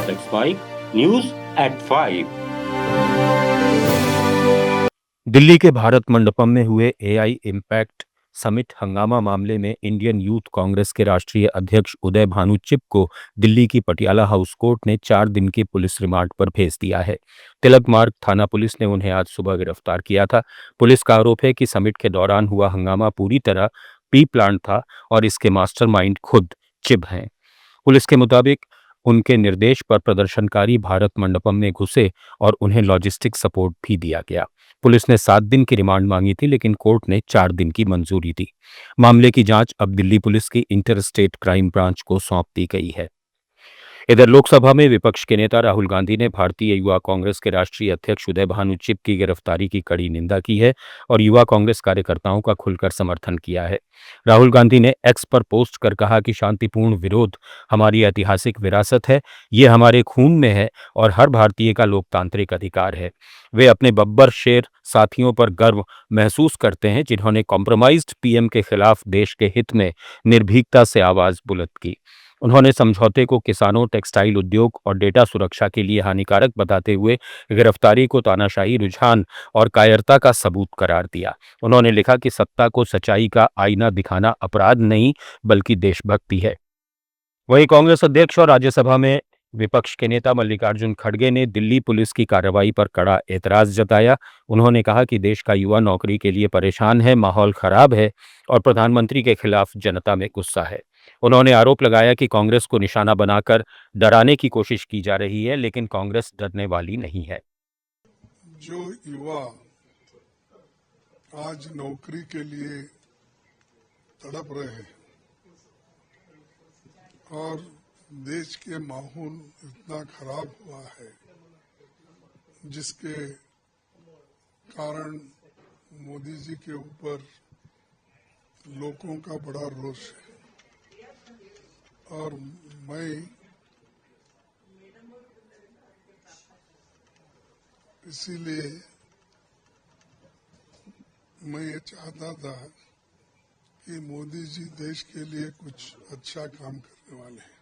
That's my News at 5। Delhi के भारत मंडपम में हुए एआई इम्पैक्ट समिट हंगामा मामले में इंडियन यूथ कांग्रेस के राष्ट्रीय अध्यक्ष उदय भानु चिप को दिल्ली की पटियाला हाउस कोर्ट ने 4 दिन के पुलिस रिमांड पर भेज दिया है। तिलक मार्ग थाना पुलिस ने उन्हें आज सुबह गिरफ्तार किया था। पुलिस का आरोप है कि समिट के दौरान हुआ हंगामा पूरी तरह प्री प्लान था और इसके मास्टरमाइंड खुद चिप हैं। पुलिस के मुताबिक उनके निर्देश पर प्रदर्शनकारी भारत मंडपम में घुसे और उन्हें लॉजिस्टिक सपोर्ट भी दिया गया। पुलिस ने 7 दिन की रिमांड मांगी थी, लेकिन कोर्ट ने 4 दिन की मंजूरी दी। मामले की जांच अब दिल्ली पुलिस की इंटर स्टेट क्राइम ब्रांच को सौंप दी गई है। इधर लोकसभा में विपक्ष के नेता राहुल गांधी ने भारतीय युवा कांग्रेस के राष्ट्रीय अध्यक्ष उदय भानु चिप की गिरफ्तारी की कड़ी निंदा की है और युवा कांग्रेस कार्यकर्ताओं का खुलकर समर्थन किया है। राहुल गांधी ने एक्स पर पोस्ट कर कहा कि शांतिपूर्ण विरोध हमारी ऐतिहासिक विरासत है, ये हमारे खून में है और हर भारतीय का लोकतांत्रिक अधिकार है। वे अपने बब्बर शेर साथियों पर गर्व महसूस करते हैं जिन्होंने कॉम्प्रोमाइज्ड पीएम के खिलाफ देश के हित में निर्भीकता से आवाज बुलंद की। उन्होंने समझौते को किसानों, टेक्सटाइल उद्योग और डेटा सुरक्षा के लिए हानिकारक बताते हुए गिरफ्तारी को तानाशाही रुझान और कायरता का सबूत करार दिया। उन्होंने लिखा कि सत्ता को सच्चाई का आईना दिखाना अपराध नहीं बल्कि देशभक्ति है। वहीं कांग्रेस अध्यक्ष और राज्यसभा में विपक्ष के नेता मल्लिकार्जुन खड़गे ने दिल्ली पुलिस की कार्रवाई पर कड़ा एतराज जताया। उन्होंने कहा कि देश का युवा नौकरी के लिए परेशान है, माहौल खराब है और प्रधानमंत्री के खिलाफ जनता में गुस्सा है। उन्होंने आरोप लगाया कि कांग्रेस को निशाना बनाकर डराने की कोशिश की जा रही है, लेकिन कांग्रेस डरने वाली नहीं है। जो युवा आज नौकरी के लिए तड़प रहे हैं और देश के माहौल इतना खराब हुआ है जिसके कारण मोदी जी के ऊपर लोगों का बड़ा रोष है और मैं इसीलिए मैं ये चाहता था कि मोदी जी देश के लिए कुछ अच्छा काम करने वाले हैं,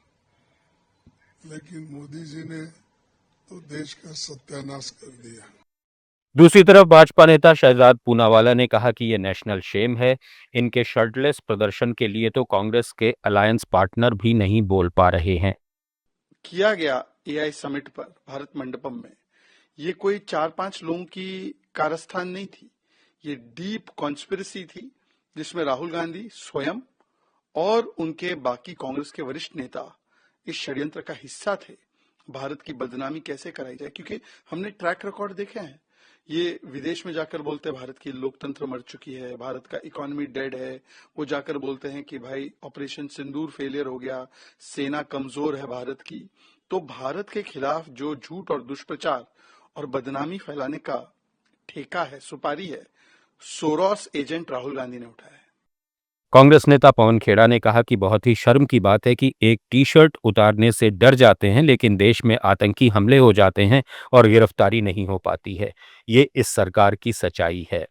लेकिन मोदी जी ने तो देश का सत्यानाश कर दिया। दूसरी तरफ भाजपा नेता शहजाद पूनावाला ने कहा कि ये नेशनल शेम है। इनके शर्टलेस प्रदर्शन के लिए तो कांग्रेस के अलायंस पार्टनर भी नहीं बोल पा रहे हैं। किया गया एआई समिट पर भारत मंडपम में ये कोई 4-5 लोगों की कारस्थान नहीं थी, ये डीप कॉन्स्पिरेसी थी जिसमें राहुल गांधी स्वयं और उनके बाकी कांग्रेस के वरिष्ठ नेता इस षड्यंत्र का हिस्सा थे। भारत की बदनामी कैसे कराई जाए, क्योंकि हमने ट्रैक रिकॉर्ड देखे हैं। ये विदेश में जाकर बोलते हैं भारत की लोकतंत्र मर चुकी है, भारत का इकोनॉमी डेड है। वो जाकर बोलते हैं कि भाई ऑपरेशन सिंदूर फेलियर हो गया, सेना कमजोर है भारत की। तो भारत के खिलाफ जो झूठ और दुष्प्रचार और बदनामी फैलाने का ठेका है, सुपारी है, सोरोस एजेंट राहुल गांधी ने उठाया है। कांग्रेस नेता पवन खेड़ा ने कहा कि बहुत ही शर्म की बात है कि एक टी शर्ट उतारने से डर जाते हैं, लेकिन देश में आतंकी हमले हो जाते हैं और गिरफ्तारी नहीं हो पाती है। ये इस सरकार की सच्चाई है।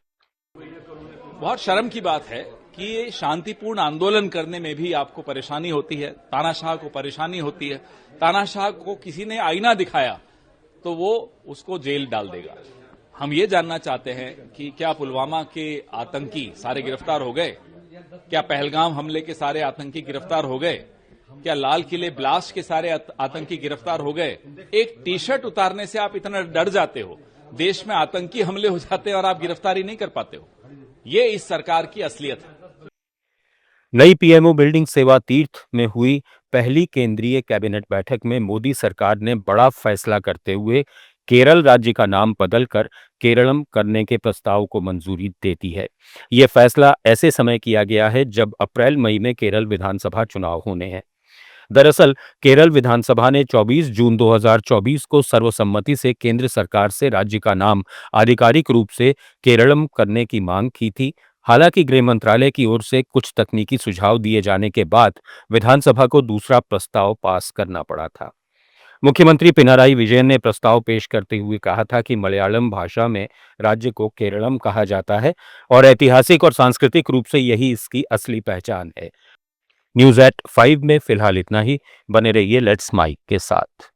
बहुत शर्म की बात है कि शांतिपूर्ण आंदोलन करने में भी आपको परेशानी होती है, तानाशाह को परेशानी होती है। तानाशाह को किसी ने आईना दिखाया तो वो उसको जेल डाल देगा। हम ये जानना चाहते हैं कि क्या पुलवामा के आतंकी सारे गिरफ्तार हो गए? क्या पहलगाम हमले के सारे आतंकी गिरफ्तार हो गए? क्या लाल किले ब्लास्ट के सारे आतंकी गिरफ्तार हो गए? एक टी शर्ट उतारने से आप इतना डर जाते हो, देश में आतंकी हमले हो जाते हैं और आप गिरफ्तारी नहीं कर पाते हो। ये इस सरकार की असलियत है। नई पीएमओ बिल्डिंग सेवा तीर्थ में हुई पहली केंद्रीय कैबिनेट बैठक में मोदी सरकार ने बड़ा फैसला करते हुए केरल राज्य का नाम बदलकर केरलम करने के प्रस्ताव को मंजूरी देती है। यह फैसला ऐसे समय किया गया है जब अप्रैल-मई में केरल विधानसभा चुनाव होने हैं। दरअसल केरल विधानसभा ने 24 जून 2024 को सर्वसम्मति से केंद्र सरकार से राज्य का नाम आधिकारिक रूप से केरलम करने की मांग की थी। हालांकि गृह मंत्रालय की ओर से कुछ तकनीकी सुझाव दिए जाने के बाद विधानसभा को दूसरा प्रस्ताव पास करना पड़ा था। मुख्यमंत्री पिनाराई विजयन ने प्रस्ताव पेश करते हुए कहा था कि मलयालम भाषा में राज्य को केरलम कहा जाता है और ऐतिहासिक और सांस्कृतिक रूप से यही इसकी असली पहचान है। न्यूज़ एट 5 में फिलहाल इतना ही। बने रहिए लेट्स माइक के साथ।